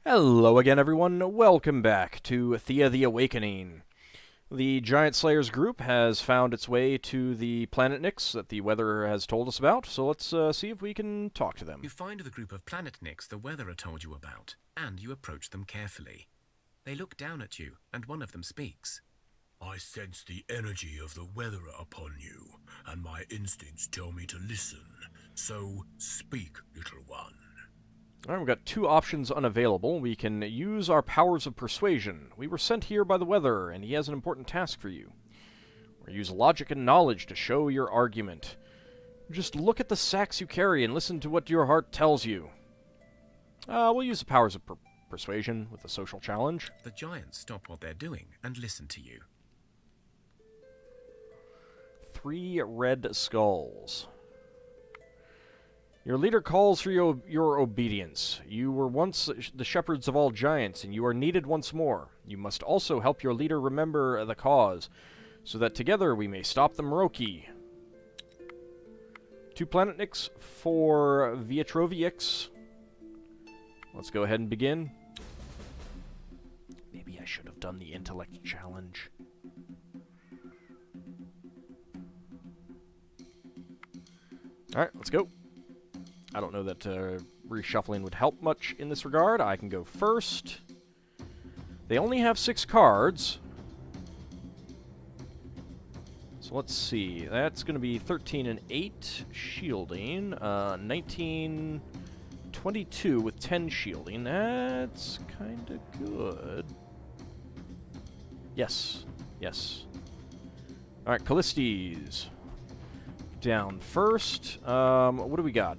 Hello again, everyone. Welcome back to Thea the Awakening. The Giant Slayers group has found its way to the planet Nyx that the weather has told us about, so let's see if we can talk to them. You find the group of planet Nyx the weatherer told you about, and you approach them carefully. They look down at you, and one of them speaks. I sense the energy of the weatherer upon you, and my instincts tell me to listen. So speak, little one. Alright, we've got two options unavailable. We can use our powers of persuasion. We were sent here by the weatherer, and he has an important task for you. Or use logic and knowledge to show your argument. Just look at the sacks you carry and listen to what your heart tells you. We'll use the powers of persuasion with a social challenge. The giants stop what they're doing and listen to you. 3 red skulls. Your leader calls for your obedience. You were once the shepherds of all giants, and you are needed once more. You must also help your leader remember the cause, so that together we may stop the Maroki. 2 planet Nyx for Viatrovix. Let's go ahead and begin. Maybe I should have done the intellect challenge. Alright, let's go. I don't know that reshuffling would help much in this regard. I can go first. They only have 6 cards. So let's see. That's going to be 13 and 8 shielding. 19, 22 with 10 shielding. That's kind of good. Yes. Yes. Alright, Callistes. Down first. What do we got?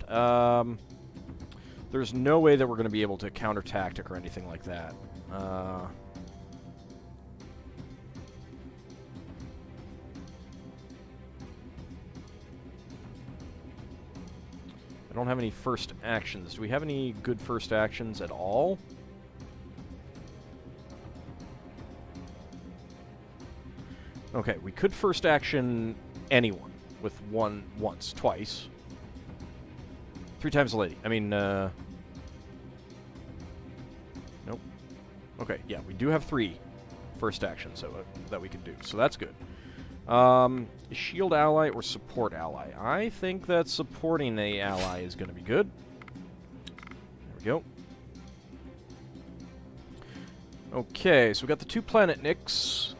There's no way that we're going to be able to counter tactic or anything like that. I don't have any first actions. Do we have any good first actions at all? Okay, we could first action anyone. With twice. 3 times a lady. I mean, nope. Okay, yeah, we do have 3 first actions that we can do, so that's good. Shield ally or support ally? I think that supporting a ally is going to be good. There we go. Okay, so we got the 2 planet Nyx.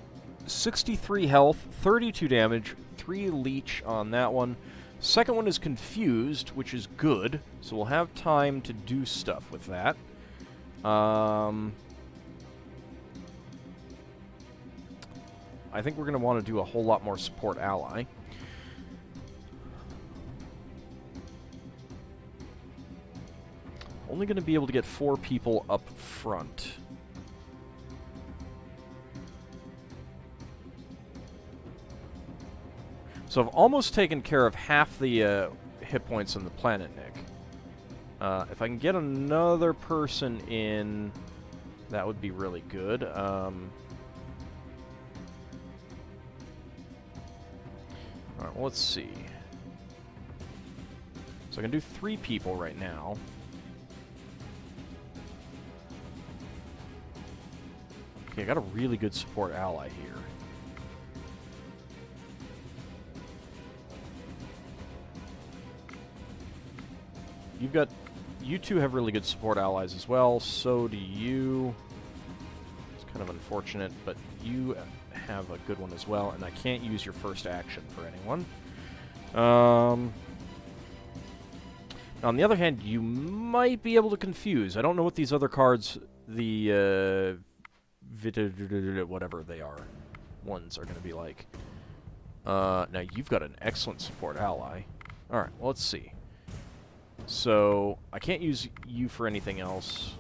63 health, 32 damage, 3 leech on that one. Second one is confused, which is good, so we'll have time to do stuff with that. I think we're going to want to do a whole lot more support ally. Only going to be able to get 4 people up front. So I've almost taken care of half the hit points on the planet Nick. If I can get another person in, that would be really good. Alright, well, let's see. So I can do 3 people right now. Okay, I got a really good support ally here. You two have really good support allies as well, so do you. It's kind of unfortunate, but you have a good one as well, and I can't use your first action for anyone. On the other hand, you might be able to confuse. I don't know what these other cards, the whatever they are, ones are going to be like. Now, you've got an excellent support ally. Alright, well, let's see. So, I can't use you for anything else,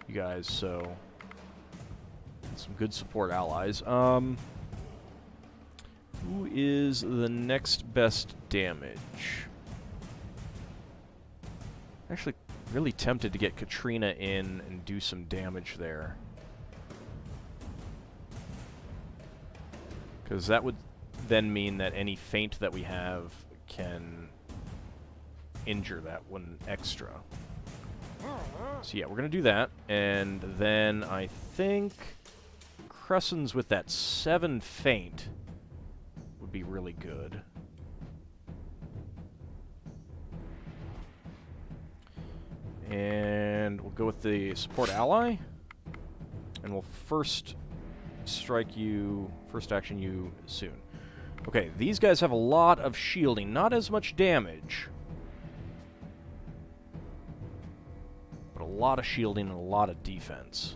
you guys, so some good support allies. Who is the next best damage? Actually, really tempted to get Katrina in and do some damage there. Because that would then mean that any feint that we have can injure that one extra. So yeah, we're going to do that. And then I think Cressons with that 7 feint would be really good. And we'll go with the support ally. And we'll first strike you, first action you soon. Okay, these guys have a lot of shielding, not as much damage. But a lot of shielding and a lot of defense.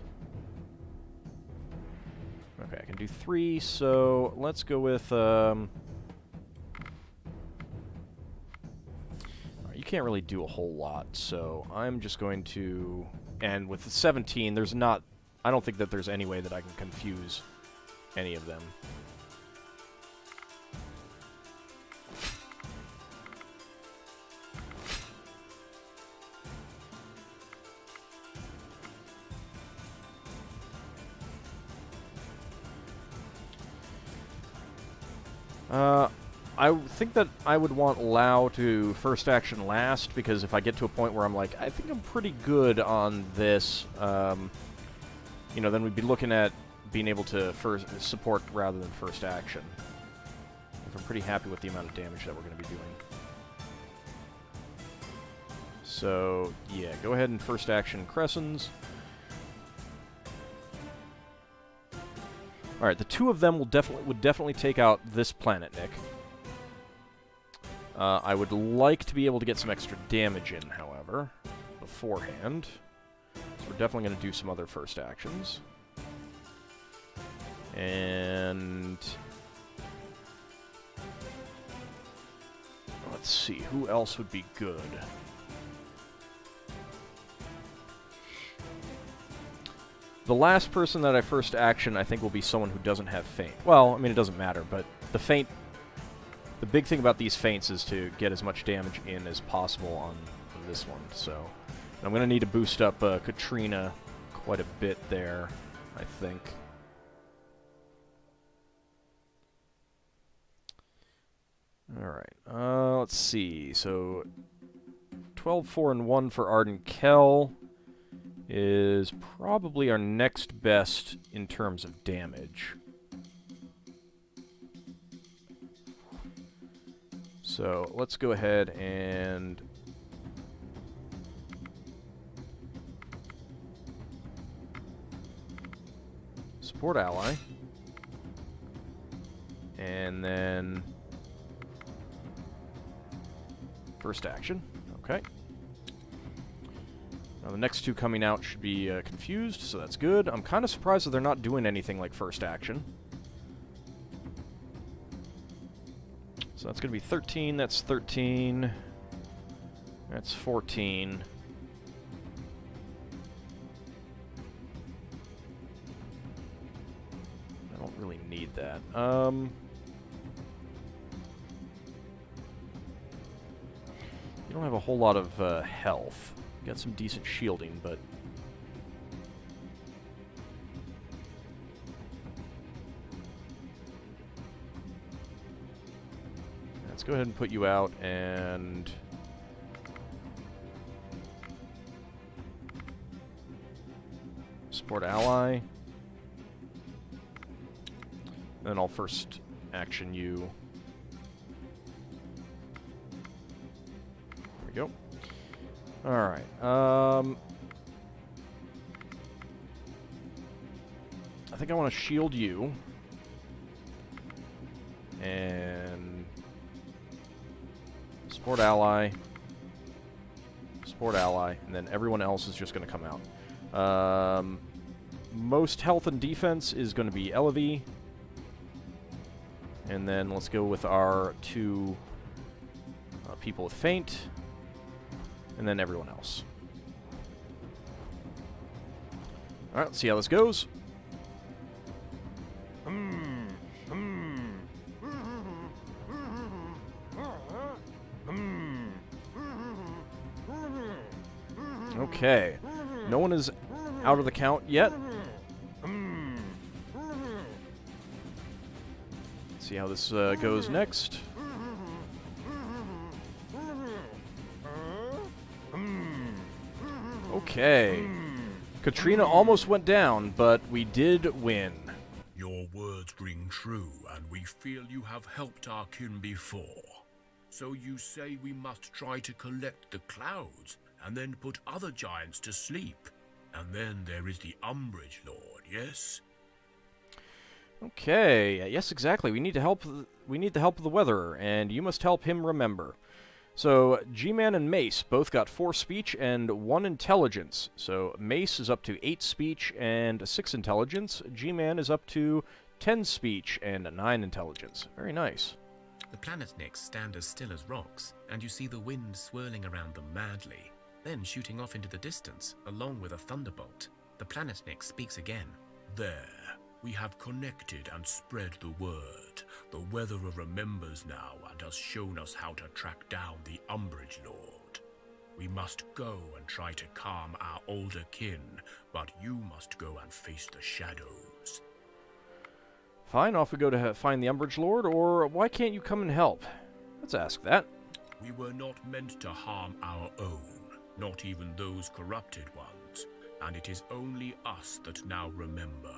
Okay, I can do 3, so let's go with, you can't really do a whole lot, so I'm just going to... And with the 17, there's not... I don't think that there's any way that I can confuse any of them. I think that I would want Lao to first action last, because if I get to a point where I'm like, I think I'm pretty good on this, you know, then we'd be looking at being able to first support rather than first action. If I'm pretty happy with the amount of damage that we're going to be doing. So, yeah, go ahead and first action Cressons. Alright, the 2 of them would definitely take out this planet, Nick. I would like to be able to get some extra damage in, however, beforehand. So we're definitely going to do some other first actions. And... let's see, who else would be good? The last person that I first action, I think, will be someone who doesn't have feint. Well, I mean, it doesn't matter, but the feint... The big thing about these feints is to get as much damage in as possible on this one, so... And I'm going to need to boost up Katrina quite a bit there, I think. Alright, let's see. So, 12, 4, and 1 for Arden Kell is probably our next best in terms of damage. So let's go ahead and support ally, and then first action. Okay. Now the next 2 coming out should be confused, so that's good. I'm kind of surprised that they're not doing anything like first action. So that's going to be 13, that's 13, that's 14. I don't really need that. You don't have a whole lot of health. You got some decent shielding, but... Let's go ahead and put you out, and... support ally. Then I'll first action you. There we go. Alright, I think I want to shield you. And... support ally, and then everyone else is just going to come out. Most health and defense is going to be Elevie. And then let's go with our 2 people with feint, and then everyone else. Alright, let's see how this goes. Okay. No one is out of the count yet. Let's see how this goes next. Okay. Katrina almost went down, but we did win. Your words ring true, and we feel you have helped our kin before. So you say we must try to collect the clouds, and then put other giants to sleep. And then there is the Umbrage Lord, yes? Okay, yes, exactly. We need to help. We need the help of the Weatherer, and you must help him remember. So G-Man and Mace both got 4 speech and 1 intelligence. So Mace is up to 8 speech and 6 intelligence. G-Man is up to 10 speech and 9 intelligence. Very nice. The planetniks stand as still as rocks, and you see the wind swirling around them madly. Then shooting off into the distance, along with a thunderbolt, the planetnik speaks again. There. We have connected and spread the word. The Weatherer remembers now and has shown us how to track down the Umbrage Lord. We must go and try to calm our older kin, but you must go and face the shadows. Fine, off we go to find the Umbrage Lord, or why can't you come and help? Let's ask that. We were not meant to harm our own, not even those corrupted ones, and it is only us that now remember.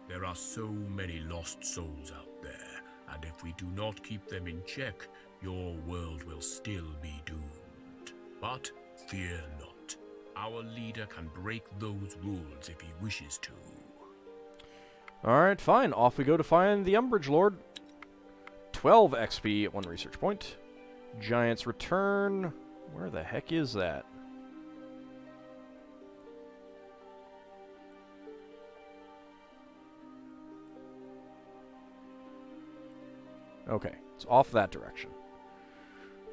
There are so many lost souls out there, and if we do not keep them in check, your world will still be doomed. But fear not. Our leader can break those rules if he wishes to. Alright, fine. Off we go to find the Umbrage Lord. 12 XP at 1 research point. Giants return. Where the heck is that? Okay, it's off that direction.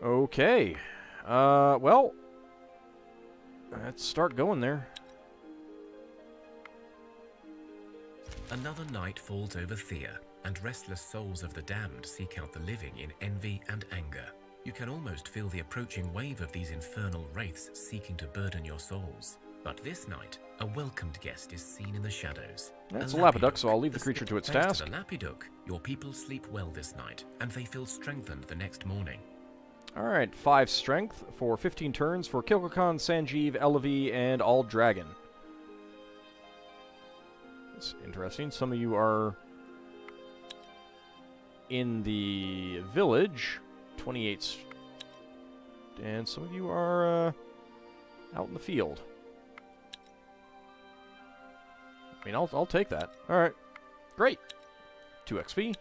Okay. Well, let's start going there. Another night falls over Thea, and restless souls of the damned seek out the living in envy and anger. You can almost feel the approaching wave of these infernal wraiths seeking to burden your souls. But this night, a welcomed guest is seen in the shadows. It's a Lapiduck, so I'll leave the creature to its task. Thanks to the Lapiduck, your people sleep well this night, and they feel strengthened the next morning. Alright, 5 strength for 15 turns for Kilkocon, Sanjeev, Elevi, and AuldDragon. That's interesting. Some of you are in the village, 28, and some of you are out in the field. I mean, I'll take that. Alright, great. 2 XP.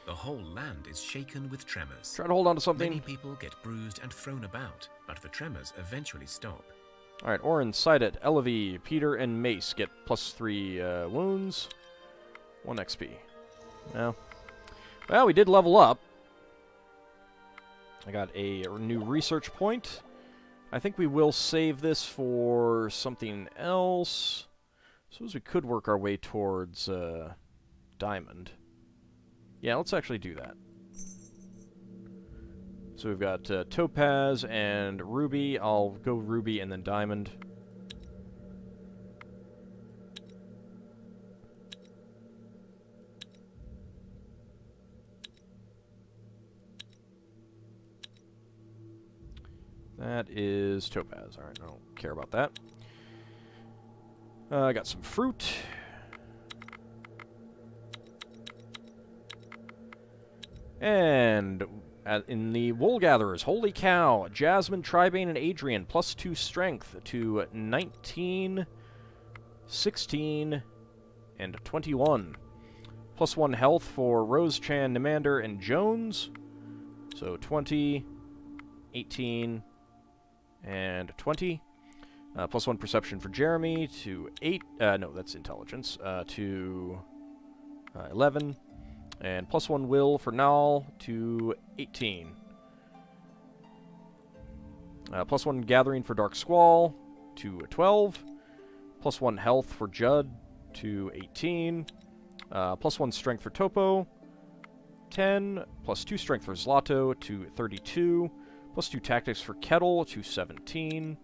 The whole land is shaken with tremors. Try to hold on to something. Many people get bruised and thrown about, but the tremors eventually stop. Alright, Orin, Sided, Elevi, Peter, and Mace get +3 wounds. 1 XP. No. Well, we did level up. I got a new research point. I think we will save this for something else. Suppose we could work our way towards Diamond. Yeah, let's actually do that. So we've got Topaz and Ruby. I'll go Ruby and then Diamond. That is Topaz. Alright, I don't care about that. I got some fruit. And in the Wool Gatherers, holy cow, Jasmine, Tribane, and Adrian, +2 strength to 19, 16, and 21. +1 health for Rose, Chan, Nimander, and Jones. So 20, 18, and 20. +1 perception for Jeremy to 8. No, that's intelligence. To 11. And +1 will for Nal to 18. +1 gathering for Dark Squall to 12. +1 health for Judd to 18. +1 strength for Topo, 10. +2 strength for Zlato to 32. +2 tactics for Kettle to 17.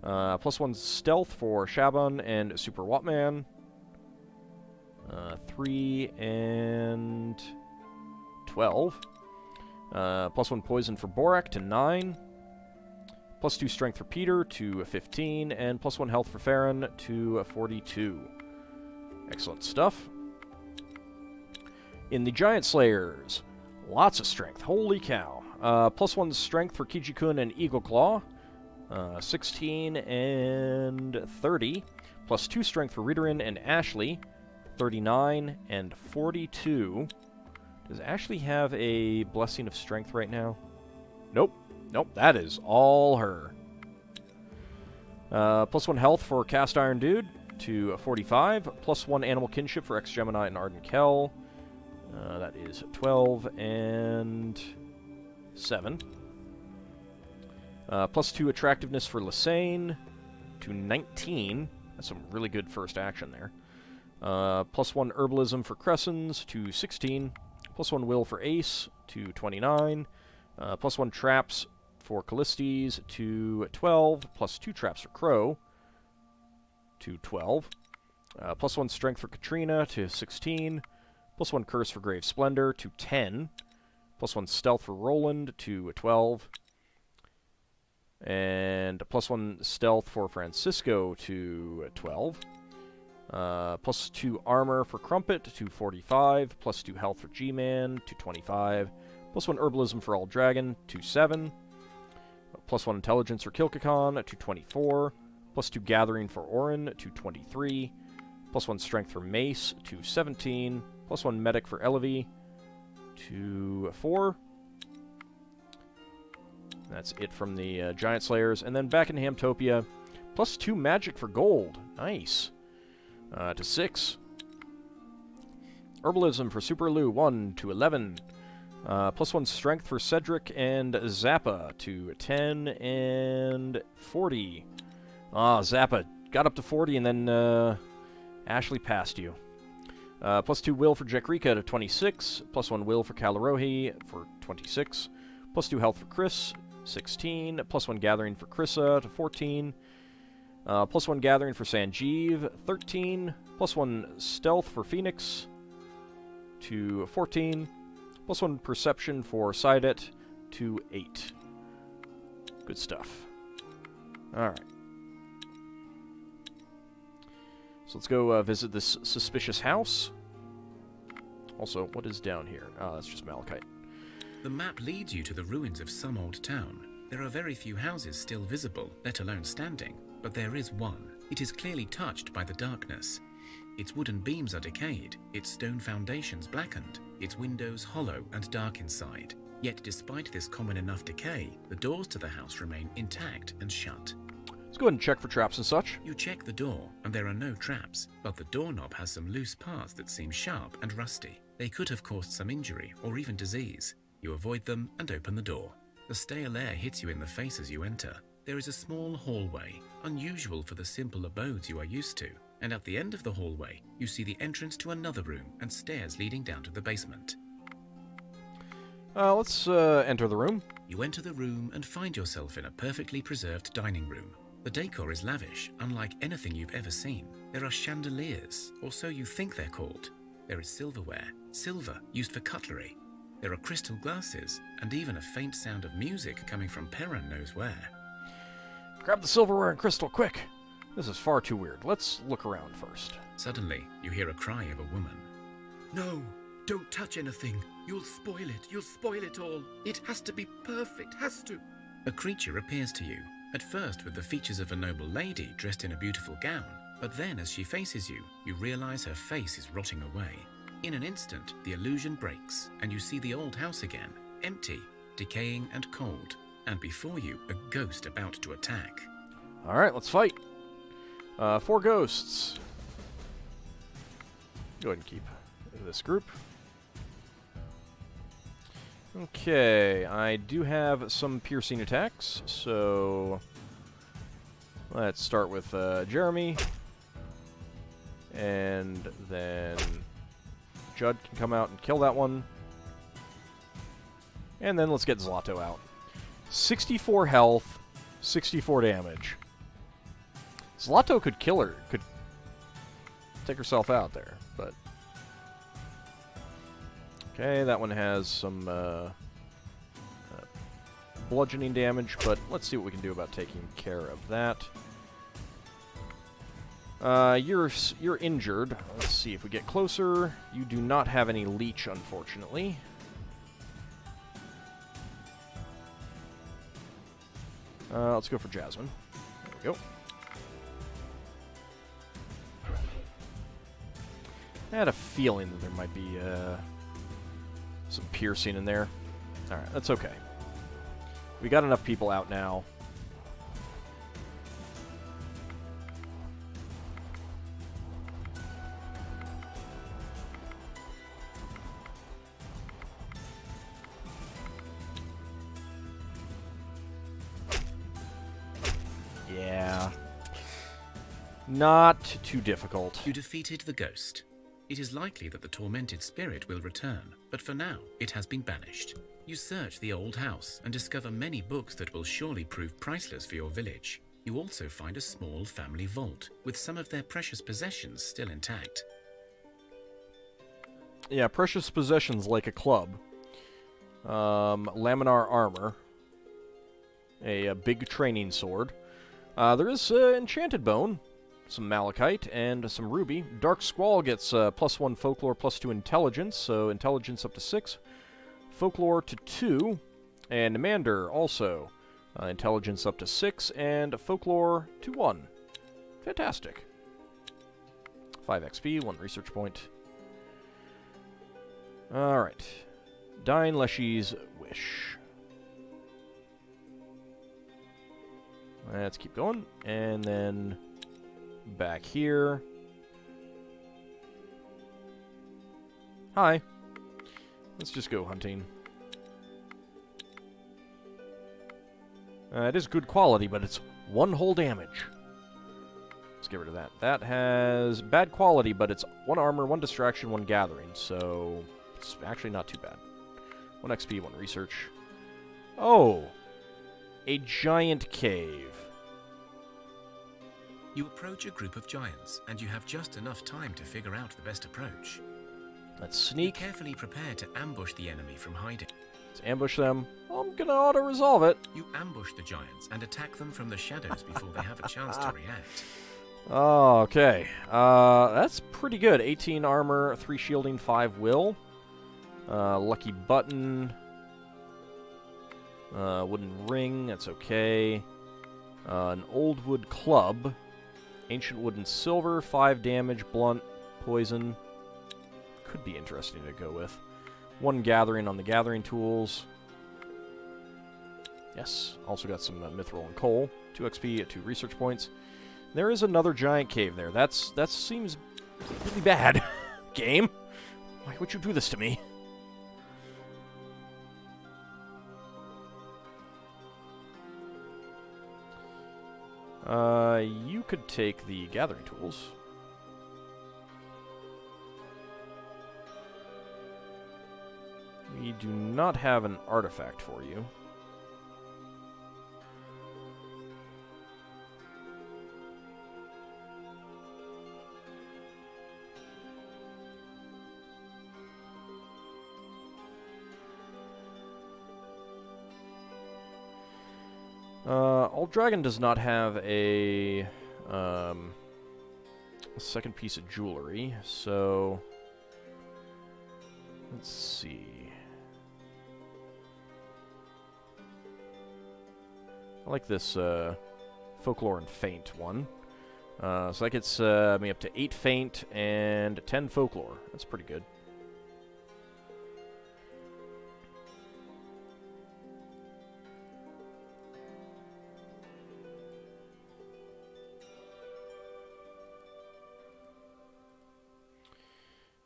+1 stealth for Shaban and Super Watman. 3 and 12. +1 poison for Borak to 9. +2 strength for Peter to 15, and +1 health for Farron to 42. Excellent stuff. In the Giant Slayers, lots of strength. Holy cow. +1 strength for Kijikun and Eagle Claw. 16 and 30. +2 strength for Ridorin and Ashley. 39 and 42. Does Ashley have a Blessing of Strength right now? Nope. Nope, that is all her. +1 health for Cast Iron Dude to 45. +1 Animal Kinship for Ex-Gemini and Arden Kell. That is 12 and 7. +2 Attractiveness for Lysane to 19. That's some really good first action there. +1 Herbalism for Cressons to 16. +1 Will for Ace to 29. +1 Traps for Callistes to 12. +2 Traps for Crow to 12. +1 Strength for Katrina to 16. +1 Curse for Grave Splendor to 10. +1 Stealth for Roland to 12. And +1 Stealth for Francisco to 12. +2 Armor for Crumpet to 45. +2 Health for G-Man to 25. +1 Herbalism for AuldDragon to 7. +1 Intelligence for Kilkakon to 24. +2 Gathering for Orin to 23. +1 Strength for Mace to 17. +1 Medic for Elevie to 4. That's it from the Giant Slayers. And then back in Hamtopia, +2 Magic for Gold. Nice. To 6. Herbalism for Super Lou, 1 to 11. +1 Strength for Cedric and Zappa to 10 and 40. Zappa got up to 40 and then Ashley passed you. +2 Will for Jekrika to 26. +1 Will for Kalarohi for 26. +2 Health for Chris, 16. +1 Gathering for Krissa to 14. +1 Gathering for Sanjeev, 13. +1 Stealth for Phoenix to 14. +1 Perception for Sidet to 8. Good stuff. Alright. So let's go visit this suspicious house. Also, what is down here? That's just malachite. The map leads you to the ruins of some old town. There are very few houses still visible, let alone standing, but there is one. It is clearly touched by the darkness. Its wooden beams are decayed, its stone foundations blackened, its windows hollow and dark inside. Yet despite this common enough decay, the doors to the house remain intact and shut. Let's go ahead and check for traps and such. You check the door, and there are no traps, but the doorknob has some loose parts that seem sharp and rusty. They could have caused some injury or even disease. You avoid them and open the door. The stale air hits you in the face as you enter. There is a small hallway, unusual for the simple abodes you are used to, and at the end of the hallway, you see the entrance to another room and stairs leading down to the basement. Let's enter the room. You enter the room and find yourself in a perfectly preserved dining room. The decor is lavish, unlike anything you've ever seen. There are chandeliers, or so you think they're called. There is silverware, silver used for cutlery. There are crystal glasses, and even a faint sound of music coming from Perrin knows where. Grab the silverware and crystal, quick! This is far too weird. Let's look around first. Suddenly, you hear a cry of a woman. No, don't touch anything. You'll spoil it. You'll spoil it all. It has to be perfect. Has to. A creature appears to you, at first with the features of a noble lady dressed in a beautiful gown, but then as she faces you, you realize her face is rotting away. In an instant, the illusion breaks, and you see the old house again, empty, decaying and cold, and before you, a ghost about to attack. Alright, let's fight. 4 ghosts. Go ahead and keep this group. Okay, I do have some piercing attacks, so let's start with Jeremy, and then Judd can come out and kill that one, and then let's get Zlato out. 64 health, 64 damage. Zlato could kill her, could take herself out there, but... Okay, that one has some bludgeoning damage, but let's see what we can do about taking care of that. You're injured. Let's see if we get closer. You do not have any leech, unfortunately. Let's go for Jasmine. There we go. I had a feeling that there might be some piercing in there. Alright, that's okay. We got enough people out now. Yeah. Not too difficult. You defeated the ghost. It is likely that the tormented spirit will return, but for now, it has been banished. You search the old house and discover many books that will surely prove priceless for your village. You also find a small family vault, with some of their precious possessions still intact. Yeah, precious possessions like a club. Laminar armor. A big training sword. There is enchanted bone. Some malachite, and some ruby. Dark Squall gets +1 folklore, +2 intelligence, so intelligence up to 6. Folklore to 2. And Amander also. Intelligence up to 6, and folklore to 1. Fantastic. 5 XP, 1 research point. Alright. Dying Leshy's Wish. Let's keep going, and then back here. Hi. Let's just go hunting. It is good quality, but it's 1 whole damage. Let's get rid of that. That has bad quality, but it's 1 armor, 1 distraction, 1 gathering, so it's actually not too bad. 1 XP, 1 research. Oh! A giant cave. You approach a group of giants, and you have just enough time to figure out the best approach. Let's You sneak. carefully prepare to ambush the enemy from hiding. Let's ambush them. I'm gonna auto-resolve it. You ambush the giants and attack them from the shadows before they have a chance to react. Oh, okay. That's pretty good. 18 armor, 3 shielding, 5 will. Lucky button. Wooden ring, that's okay. An old wood club. Ancient wood and silver, 5 damage, blunt, poison. Could be interesting to go with. 1 gathering on the gathering tools. Yes, also got some mithril and coal. 2 XP at 2 research points. There is another giant cave there. That seems really bad. Game? Why would you do this to me? You could take the gathering tools. We do not have an artifact for you. AuldDragon does not have a second piece of jewelry, so let's see. I like this folklore and feint one. So that gets me up to 8 feint and 10 folklore. That's pretty good.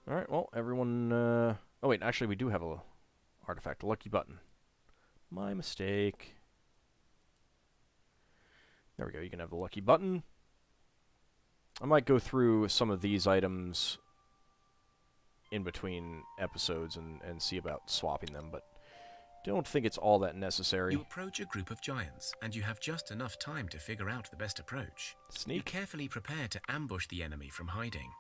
Alright, well, everyone... oh, wait, actually, we do have a artifact, a lucky button. My mistake. There we go, you can have the lucky button. I might go through some of these items in between episodes and see about swapping them, but don't think it's all that necessary. You approach a group of giants, and you have just enough time to figure out the best approach. You Sneak. carefully prepare to ambush the enemy from hiding.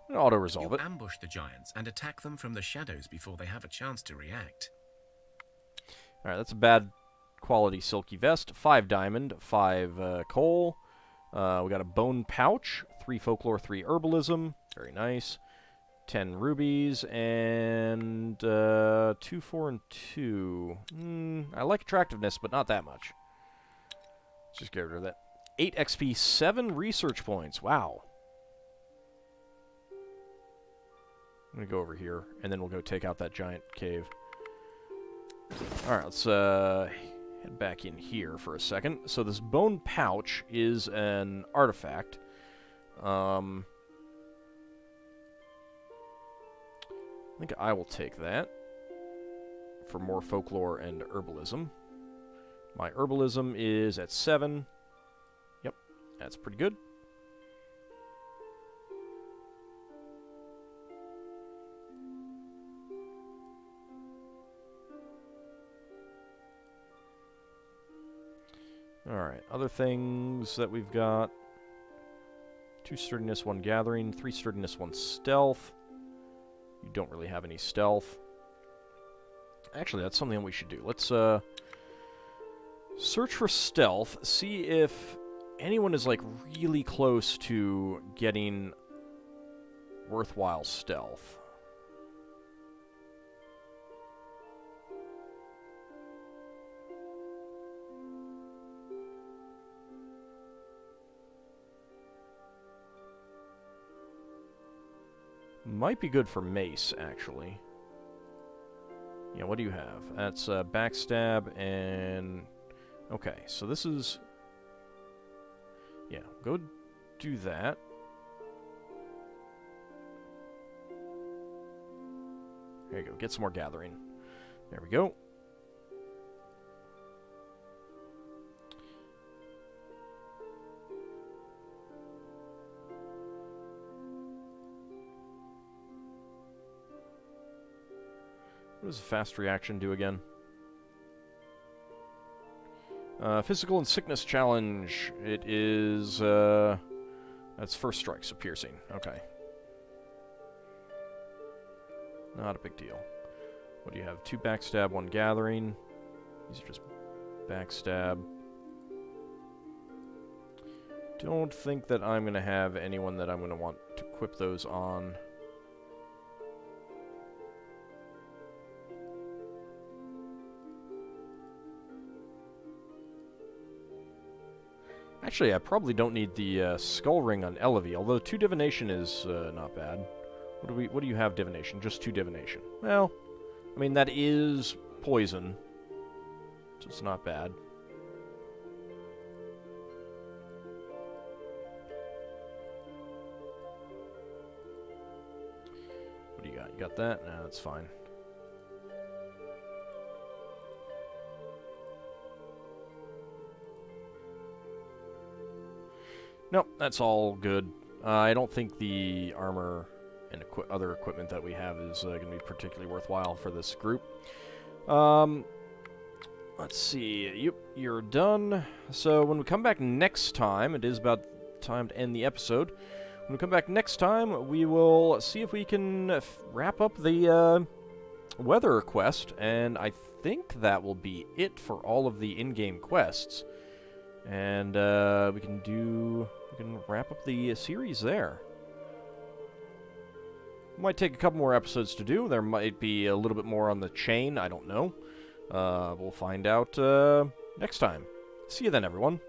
Auto-resolve You it. ambush the giants and attack them from the shadows before they have a chance to react. Alright, that's a bad quality silky vest. 5 diamond, 5 coal. We got a bone pouch, 3 folklore, 3 herbalism. Very nice. 10 rubies, and 2, 4, and 2. I like attractiveness, but not that much. Let's just get rid of that. 8 XP, 7 research points. Wow. I'm going to go over here, and then we'll go take out that giant cave. Alright, let's head back in here for a second. So this bone pouch is an artifact. I think I will take that for more folklore and herbalism. My herbalism is at 7. Yep, that's pretty good. Alright, other things that we've got. 2 sturdiness, 1 gathering, 3 sturdiness, 1 stealth. You don't really have any stealth. Actually, that's something we should do. Let's search for stealth, see if anyone is like really close to getting worthwhile stealth. Might be good for mace, actually. Yeah, what do you have? That's backstab and... Okay, so this is... Yeah, go do that. There you go, get some more gathering. There we go. What does a fast reaction do again? Physical and sickness challenge. It is, that's first strike, so piercing. Okay. Not a big deal. What do you have? 2 backstab, 1 gathering. These are just backstab. Don't think that I'm going to have anyone that I'm going to want to equip those on. Actually, I probably don't need the skull ring on Elevie, although 2 divination is not bad. What do you have divination? Just 2 divination. Well, I mean that is poison, so it's not bad. What do you got? You got that? No, that's fine. Nope, that's all good. I don't think the armor and other equipment that we have is going to be particularly worthwhile for this group. Let's see. Yep, you're done. So when we come back next time, it is about time to end the episode. When we come back next time, we will see if we can wrap up the weather quest, and I think that will be it for all of the in-game quests. And we can wrap up the series there. Might take a couple more episodes to do. There might be a little bit more on the chain. I don't know. We'll find out next time. See you then, everyone.